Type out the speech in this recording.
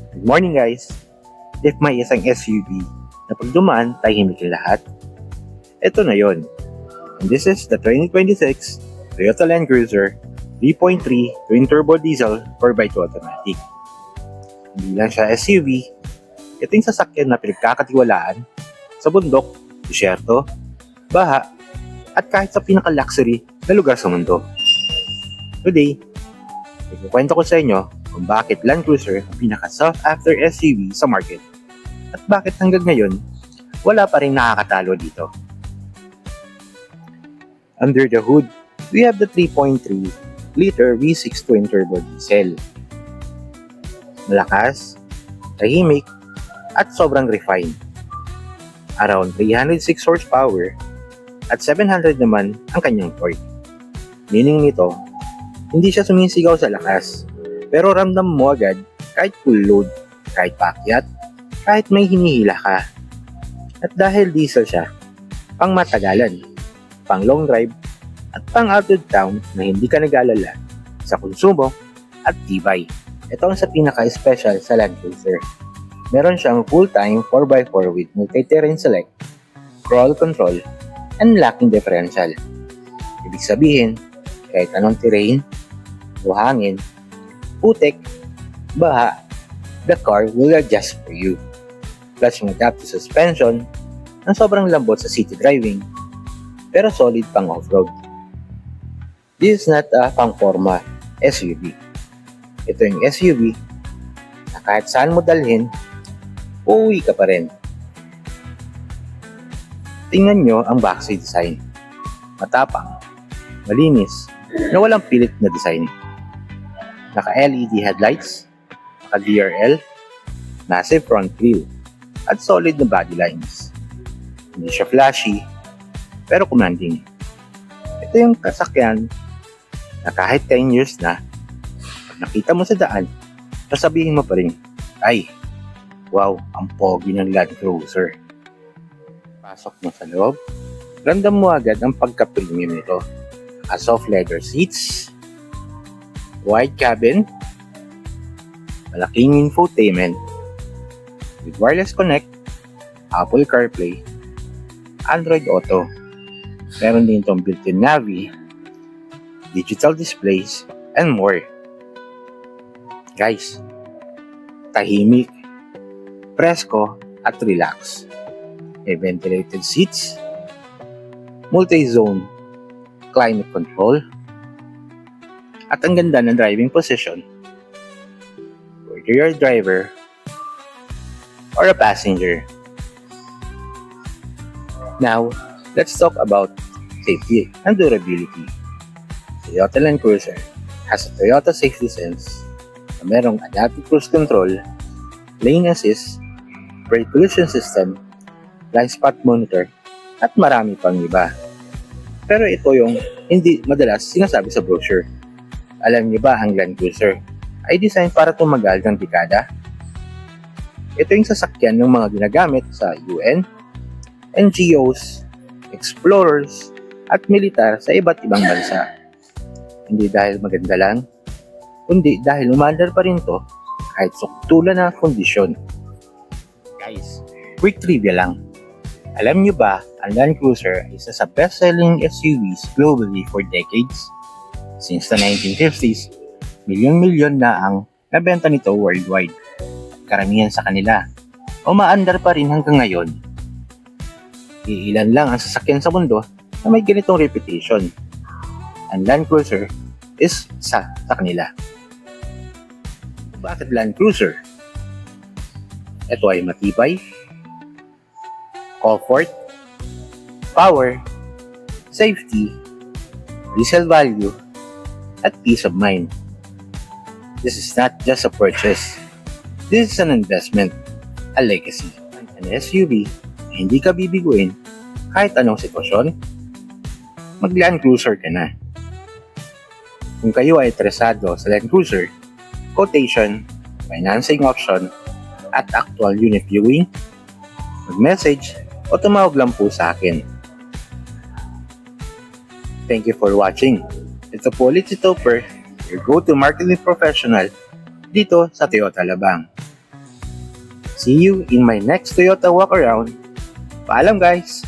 Good morning guys! If may isang SUV na pag dumaan tahimik ang lahat, ito na yon. And this is the 2026 Toyota Land Cruiser 3.3 twin turbo diesel 4x2 automatic. Hindi lang siya SUV, ito yung sasakyan na pinagkakatiwalaan sa bundok, disyerto, baha, at kahit sa pinaka-luxury na lugar sa mundo. Today, ikukwento ko sa inyo kung bakit Land Cruiser ang pinaka-sought-after SUV sa market at bakit hanggang ngayon wala pa rin nakakatalo dito. Under the hood, we have the 3.3-liter V6 twin turbo diesel. Malakas, tahimik, at sobrang refined. Around 306 horsepower at 700 naman ang kanyang torque. Meaning nito, hindi siya sumisigaw sa lakas, pero ramdam mo agad kahit full load, kahit paakyat, kahit may hinihila ka. At dahil diesel siya, pang matagalan, pang long drive, at pang out of town na hindi ka nag-alala sa konsumo at tibay. Ito ang sa pinaka-special sa Land Cruiser. Meron siyang full-time 4x4 with multi-terrain select, crawl control, and locking differential. Ibig sabihin, kahit anong terrain, buhangin, putik, baha, the car will adjust for you. Plus yung adaptive suspension, ang sobrang lambot sa city driving, pero solid pang off-road. This is not a pang-forma SUV. Ito yung SUV na kahit saan mo dalhin, uuwi ka pa rin. Tingnan nyo ang backseat design. Matapang, malinis, na walang pilit na design. Naka-LED headlights, naka-DRL, massive front grille, at solid na body lines. Hindi siya flashy, pero commanding. Ito yung sasakyan na kahit 10 years na, pag nakita mo sa daan, sasabihin mo pa rin, ay, wow, ang pogi ng Land Cruiser. Pasok mo sa loob, ramdam mo agad ang pagka-premium nito. Soft leather seats, wide cabin, malaking infotainment, with wireless connect, Apple CarPlay, Android Auto. Meron din itong built-in Navi, digital displays, and more. Guys, tahimik, presko, at relax. May ventilated seats, multi-zone climate control, at ang ganda ng driving position. Whether you're a driver or a passenger. Now, let's talk about safety and durability. Toyota Land Cruiser has a Toyota Safety Sense na merong adaptive cruise control, lane assist, brake collision system, blind spot monitor, at marami pang iba. Pero ito yung hindi madalas sinasabi sa brochure. Alam niyo ba ang Land Cruiser ay design para tumagal ng dekada? Ito yung sasakyan ng mga ginagamit sa UN, NGOs, explorers, at militar sa iba't ibang bansa. Hindi dahil maganda lang, kundi dahil umandar pa rin to kahit suktulan na kondisyon. Guys, quick trivia lang. Alam niyo ba, ang Land Cruiser ay isa sa best-selling SUVs globally for decades? Since the 1950s, milyon-milyon na ang nabenta nito worldwide. Karamihan sa kanila, umaandar pa rin hanggang ngayon. Iilan lang ang sasakyan sa mundo na may ganitong reputation. Ang Land Cruiser is sa kanila. Bakit Land Cruiser? Ito ay matibay, comfort, power, safety, resale value, at peace of mind. This is not just a purchase. This is an investment, a legacy. An SUV na hindi ka bibiguin kahit anong sitwasyon, mag-Land Cruiser ka na. Kung kayo ay interesado sa Land Cruiser, quotation, financing option, at actual unit viewing, mag-message o tumawag lang po sa akin. Thank you for watching. Ito po ulit si Topper, your go-to marketing professional dito sa Toyota Alabang. See you in my next Toyota walk around. Paalam guys!